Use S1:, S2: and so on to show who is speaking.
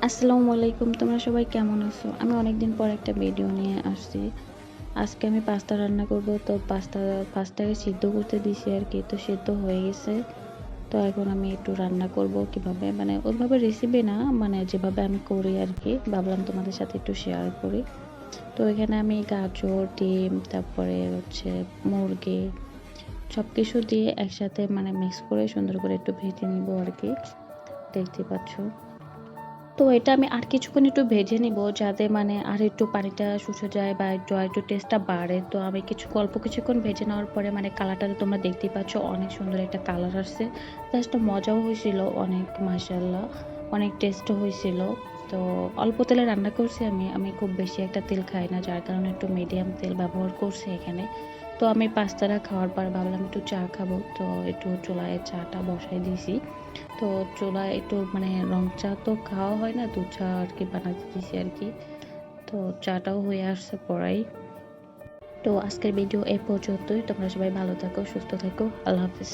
S1: আসসালামু আলাইকুম। তোমরা সবাই কেমন আছো? আমি অনেকদিন পর একটা ভিডিও নিয়ে আসছি। আজকে আমি পাস্তা রান্না করব। তো পাস্তাটাকে সিদ্ধ করতে দিছি আরকি। তো সিদ্ধ হয়ে গেছে। তো এখন আমি একটু রান্না করব কিভাবে মানে ওইভাবে রেসিপি না মানে যেভাবে আমি করি আরকি। ভাবলাম তোমাদের সাথে একটু শেয়ার করি। তো এখানে আমি গাজর, ডিম, তারপরে হচ্ছে মুরগি সবকিছু দিয়ে একসাথে মানে মিক্স করে সুন্দর করে একটু ভেজে নিব আরকি। দেখতে পাচ্ছ। তো এটা আমি আর কিছুক্ষণ একটু ভেজে নিব যাতে মানে আর একটু পানিটা শুষে যায় বা একটু টেস্টটা বাড়ে। তো আমি অল্প কিছুক্ষণ ভেজে নেওয়ার পরে মানে কালারটা তো তোমরা দেখতেই পাচ্ছ অনেক সুন্দর একটা কালার আসছে। জাস্ট মজাও হয়েছিল অনেক মাশাআল্লাহ। অনেক টেস্টও হয়েছিল। তো অল্প তেলে রান্না করছি আমি। আমি খুব বেশি একটা তেল খাই না যার কারণে একটু মিডিয়াম তেল ব্যবহার করছি এখানে। তো আমি পাস্তাটা খাওয়ার পর ভাবলাম একটু চা খাবো। তো একটু চুলায় চাটা বসাই দিয়েছি। তো চুলায় একটু মানে রং চা তো খাওয়া হয় না, দুধ চা আরকি বানাতে দিছি আরকি। তো চাটাও হয়ে আসছে পড়াই। তো আজকের ভিডিও এ পর্যন্তই। তোমরা সবাই ভালো থাকো, সুস্থ থাকো। আল্লাহ হাফেজ।